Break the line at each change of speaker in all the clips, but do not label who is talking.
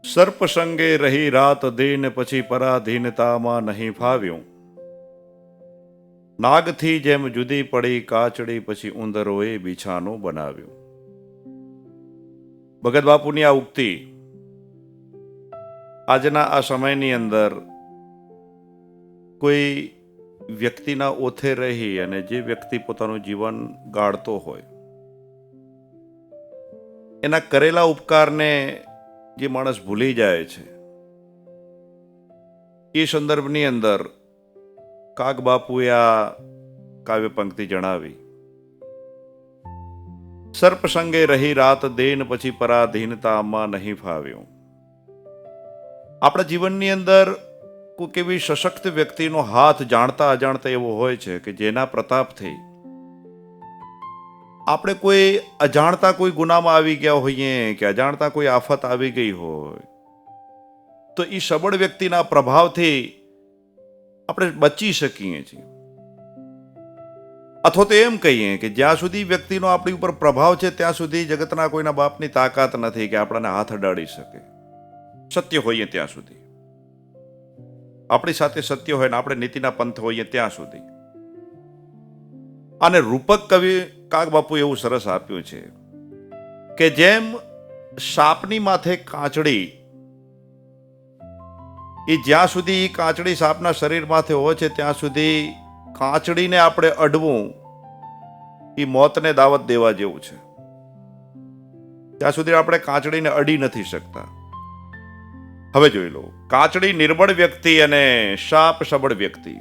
સર્પ સંગે રહી રાત દિન પછી પરાધીનતામાં નહીં ફાવ્યું. નાગથી જેમ જુદી પડી કાચડી પછી ઉંદરોએ બિછાનું બનાવ્યું. ભગત બાપુની આ ઉક્તિ આજના આ સમયની અંદર કોઈ વ્યક્તિના ઓથે રહી અને જે વ્યક્તિ પોતાનું જીવન ગાળતો હોય એના કરેલા ઉપકારને જે માણસ ભૂલી જાય છે એ સંદર્ભની અંદર કાગ બાપુએ આ કાવ્ય પંક્તિ જણાવી. સર્પ સંગે રહી રાત દેન પછી પરાધીનતામાં નહીં ફાવ્યું. આપણા જીવનની અંદર કોઈક એવી સશક્ત વ્યક્તિનો હાથ જાણતા અજાણતા એવો હોય છે કે જેના પ્રતાપથી આપણે કોઈ અજાણતા કોઈ ગુનામાં આવી ગયા હોઈએ કે અજાણતા કોઈ આફત આવી ગઈ હોય તો એ સબળ વ્યક્તિના પ્રભાવથી આપણે બચી શકીએ છીએ. અથવા તો એમ કહીએ કે જ્યાં સુધી વ્યક્તિનો આપણી ઉપર પ્રભાવ છે ત્યાં સુધી જગતના કોઈના બાપની તાકાત નથી કે આપણને હાથ અડાડી શકે. સત્ય હોઈએ ત્યાં સુધી, આપણી સાથે સત્ય હોય ને આપણે નીતિના પંથ હોઈએ ત્યાં સુધી. અને રૂપક કવિ કાગ બાપુ એવું સરસ આપ્યું છે કે જેમ સાપની માથે કાચડી, એ જ્યાં સુધી કાચડી સાપના શરીર માથે હોય છે ત્યાં સુધી કાચડીને આપણે અડવું એ મોતને દાવત દેવા જેવું છે. ત્યાં સુધી આપણે કાચડીને અડી નથી શકતા. હવે જોઈ લો, કાચડી નિર્બળ વ્યક્તિ અને સાપ સબળ વ્યક્તિ.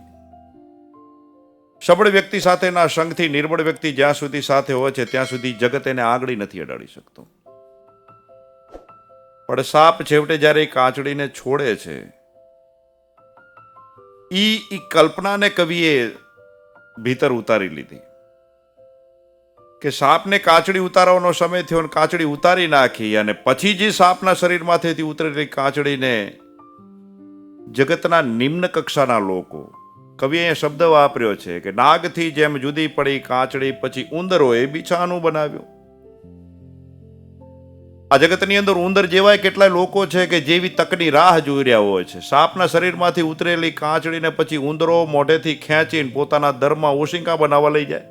સબળ વ્યક્તિ સાથેના સંગથી નિર્બળ વ્યક્તિ જ્યાં સુધી સાથે હોય છે ત્યાં સુધી જગત એને આંગળી નથી અડાડી શકતો. પણ સાપ છેવટે જ્યારે કાચડીને છોડે છે, ઈ કલ્પનાને કવિએ ભીતર ઉતારી લીધી કે સાપને કાચડી ઉતારવાનો સમય થયો અને કાચડી ઉતારી નાખી અને પછી જે સાપના શરીરમાંથી ઉતરેલી કાચડીને જગતના નિમ્ન કક્ષાના લોકો, કવિએ અહીંયા શબ્દ વાપર્યો છે કે નાગથી જેમ જુદી પડી કાચડી પછી ઉંદરોએ બિછાનું બનાવ્યું. આ જગતની અંદર ઉંદર જેવા કેટલાય લોકો છે કે જેવી તકની રાહ જોઈ રહ્યા હોય છે. સાપના શરીરમાંથી ઉતરેલી કાચડીને પછી ઉંદરો મોઢેથી ખેંચીને પોતાના દરમાં ઓશિંકા બનાવવા લઈ જાય.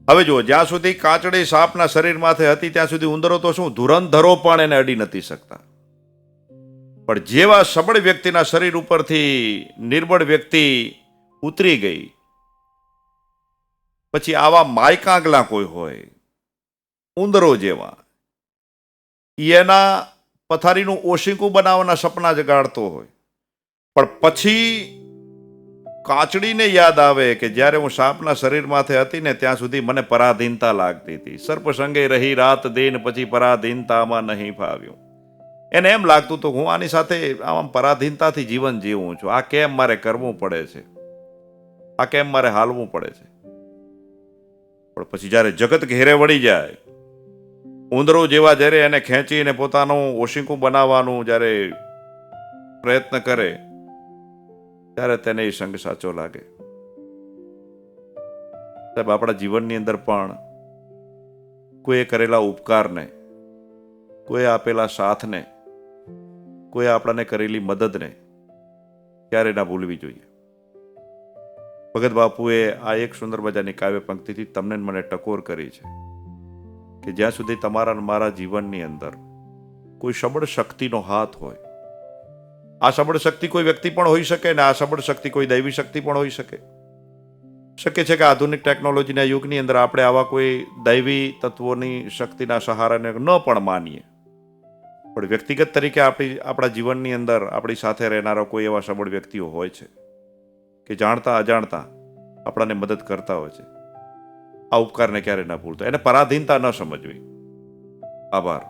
હવે જો, જ્યાં સુધી કાચડી સાપના શરીરમાંથી હતી ત્યાં સુધી ઉંદરો તો શું, ધુરંધરો પણ એને અડી નથી શકતા. પણ જેવા સબળ વ્યક્તિના શરીર ઉપરથી નિર્બળ વ્યક્તિ ઉતરી ગઈ, પછી આવા માયકાંગલા કોઈ હોય ઉંદરો જેવા, એના પથારીનું ઓશિકું બનાવવાના સપના જગાડતો હોય, પણ પછી કાચડીને યાદ આવે કે જ્યારે હું સાપના શરીરમાંથી હતી ને ત્યાં સુધી મને પરાધીનતા લાગતી હતી. સર્પ સંગે રહી રાત દિન પછી પરાધીનતામાં નહીં ફાવ્યું. એને એમ લાગતું હતું હું આની સાથે આમ પરાધીનતાથી જીવન જીવું છું. આ કેમ મારે કરવું પડે છે, આ કેમ મારે હાલવું પડે છે. પણ પછી જ્યારે જગત ઘેરે વળી જાય, ઉંદરો જેવા જ્યારે એને ખેંચીને પોતાનું ઓશિકું બનાવવાનું જ્યારે પ્રયત્ન કરે ત્યારે તેને એ સંગ સાચો લાગે. સાહેબ, આપણા જીવનની અંદર પણ કોઈએ કરેલા ઉપકારને, કોઈએ આપેલા સાથને, કોઈ આપણને કરેલી મદદને ક્યારે ના ભૂલવી જોઈએ. ભગત બાપુએ આ એક સુંદર મજાની કાવ્ય પંક્તિથી તમને મને ટકોર કરી છે કે જ્યાં સુધી તમારા મારા જીવનની અંદર કોઈ સબળ શક્તિનો હાથ હોય, આ સબળ શક્તિ કોઈ વ્યક્તિ પણ હોઈ શકે ને આ સબળ શક્તિ કોઈ દૈવી શક્તિ પણ હોઈ શકે. શક્ય છે કે આધુનિક ટેકનોલોજીના યુગની અંદર આપણે આવા કોઈ દૈવી તત્વોની શક્તિના સહારાને ન પણ માનીએ, પણ વ્યક્તિગત તરીકે આપણા જીવનની અંદર આપણી સાથે રહેનારા કોઈ એવા સબળ વ્યક્તિઓ હોય છે કે જાણતા અજાણતા આપણને મદદ કરતા હોય છે. આ ઉપકારને ક્યારે ના ભૂલતા, એને પરાધીનતા ન સમજવી. આભાર.